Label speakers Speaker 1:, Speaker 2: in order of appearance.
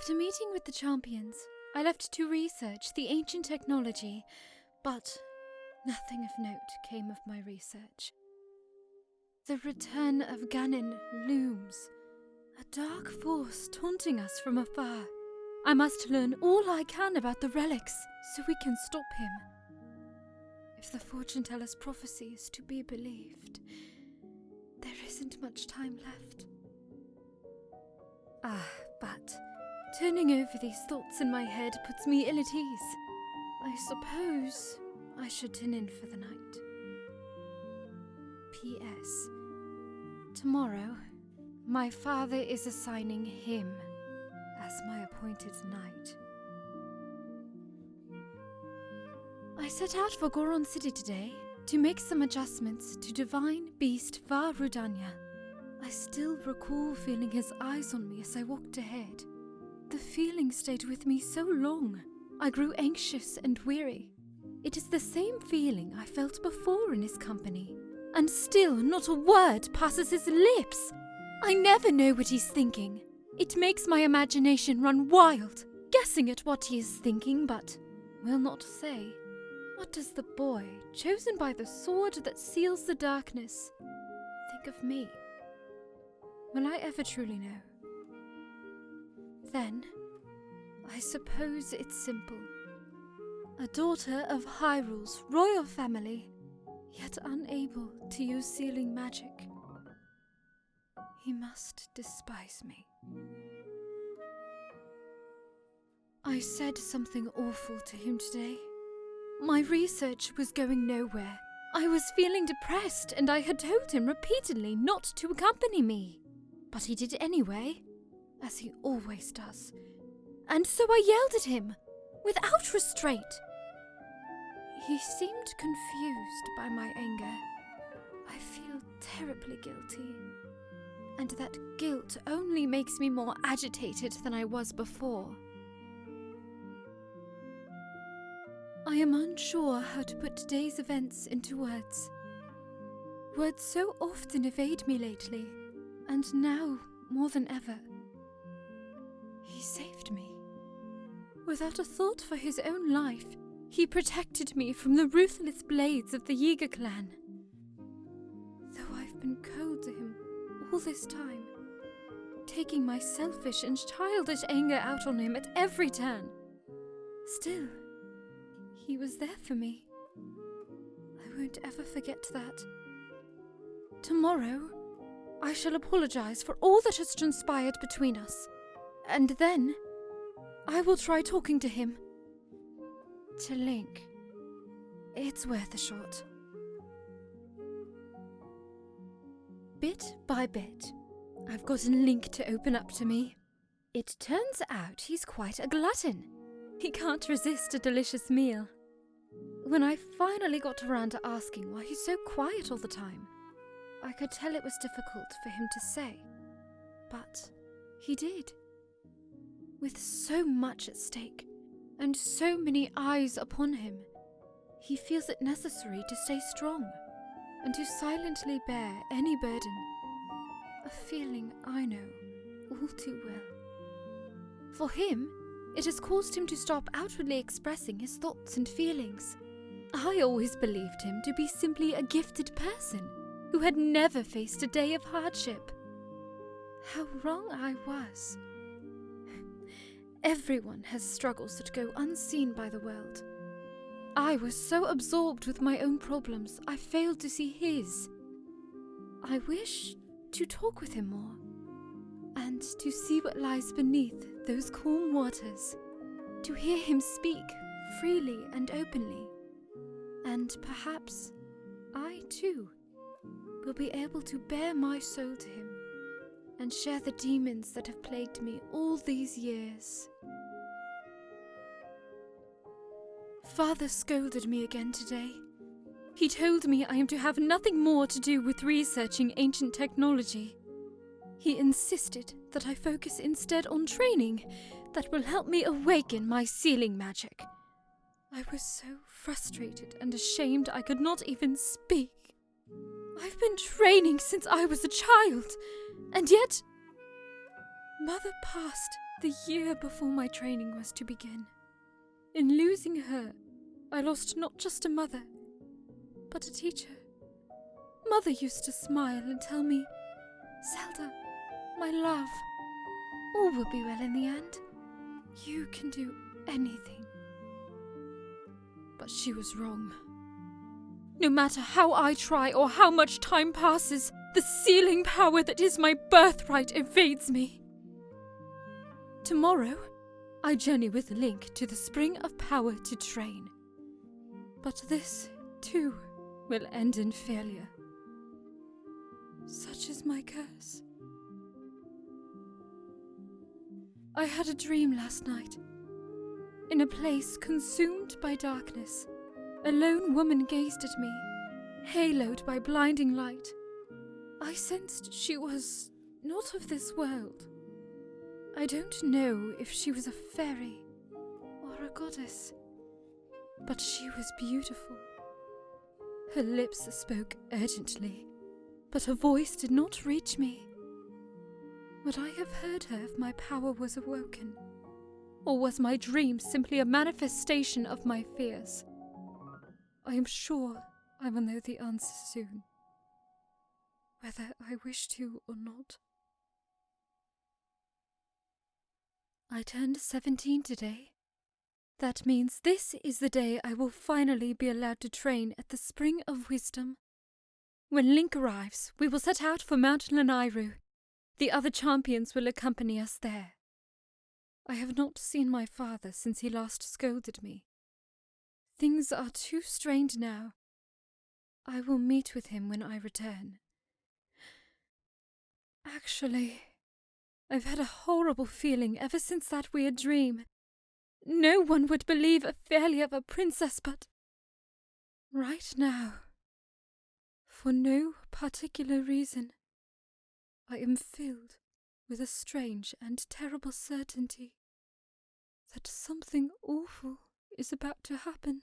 Speaker 1: After meeting with the champions, I left to research the ancient technology, but nothing of note came of my research. The return of Ganon looms, a dark force taunting us from afar. I must learn all I can about the relics so we can stop him. If the fortune teller's prophecy is to be believed, there isn't much time left. But turning over these thoughts in my head puts me ill at ease. I suppose I should tune in for the night. P.S. Tomorrow, my father is assigning him as my appointed knight. I set out for Goron City today to make some adjustments to Divine Beast Var Rudanya. I still recall feeling his eyes on me as I walked ahead. The feeling stayed with me so long, I grew anxious and weary. It is the same feeling I felt before in his company, and still not a word passes his lips. I never know what he's thinking. It makes my imagination run wild, guessing at what he is thinking, but will not say. What does the boy, chosen by the sword that seals the darkness, think of me? Will I ever truly know? Then, I suppose it's simple. A daughter of Hyrule's royal family, yet unable to use sealing magic. He must despise me. I said something awful to him today. My research was going nowhere. I was feeling depressed, and I had told him repeatedly not to accompany me. But he did anyway, as he always does. And so I yelled at him, without restraint. He seemed confused by my anger. I feel terribly guilty. And that guilt only makes me more agitated than I was before. I am unsure how to put today's events into words. Words so often evade me lately, and now more than ever. He saved me. Without a thought for his own life, he protected me from the ruthless blades of the Yiga clan. Though I've been cold to him all this time, taking my selfish and childish anger out on him at every turn, still, he was there for me. I won't ever forget that. Tomorrow, I shall apologize for all that has transpired between us, and then I will try talking to him. To Link. It's worth a shot. Bit by bit, I've gotten Link to open up to me. It turns out he's quite a glutton. He can't resist a delicious meal. When I finally got around to asking why he's so quiet all the time, I could tell it was difficult for him to say. But he did. With so much at stake, and so many eyes upon him, he feels it necessary to stay strong, and to silently bear any burden. A feeling I know all too well. For him, it has caused him to stop outwardly expressing his thoughts and feelings. I always believed him to be simply a gifted person who had never faced a day of hardship. How wrong I was. Everyone has struggles that go unseen by the world. I was so absorbed with my own problems, I failed to see his. I wish to talk with him more, and to see what lies beneath those calm waters, to hear him speak freely and openly, and perhaps I too will be able to bare my soul to him and share the demons that have plagued me all these years. Father scolded me again today. He told me I am to have nothing more to do with researching ancient technology. He insisted that I focus instead on training that will help me awaken my sealing magic. I was so frustrated and ashamed I could not even speak. I've been training since I was a child, and yet Mother passed The year before my training was to begin. In losing her, I lost not just a mother, but a teacher. Mother used to smile and tell me, "Zelda, my love, all will be well in the end. You can do anything." But she was wrong. No matter how I try or how much time passes, the sealing power that is my birthright evades me. Tomorrow, I journey with Link to the Spring of Power to train. But this, too, will end in failure. Such is my curse. I had a dream last night. In a place consumed by darkness, a lone woman gazed at me, haloed by blinding light. I sensed she was not of this world. I don't know if she was a fairy or a goddess, but she was beautiful. Her lips spoke urgently, but her voice did not reach me. Would I have heard her if my power was awoken? Or was my dream simply a manifestation of my fears? I am sure I will know the answer soon, whether I wish to or not. I turned 17 today. That means this is the day I will finally be allowed to train at the Spring of Wisdom. When Link arrives, we will set out for Mount Lanairu. The other champions will accompany us there. I have not seen my father since he last scolded me. Things are too strained now. I will meet with him when I return. Actually, I've had a horrible feeling ever since that weird dream. No one would believe a failure of a princess, but right now, for no particular reason, I am filled with a strange and terrible certainty that something awful is about to happen.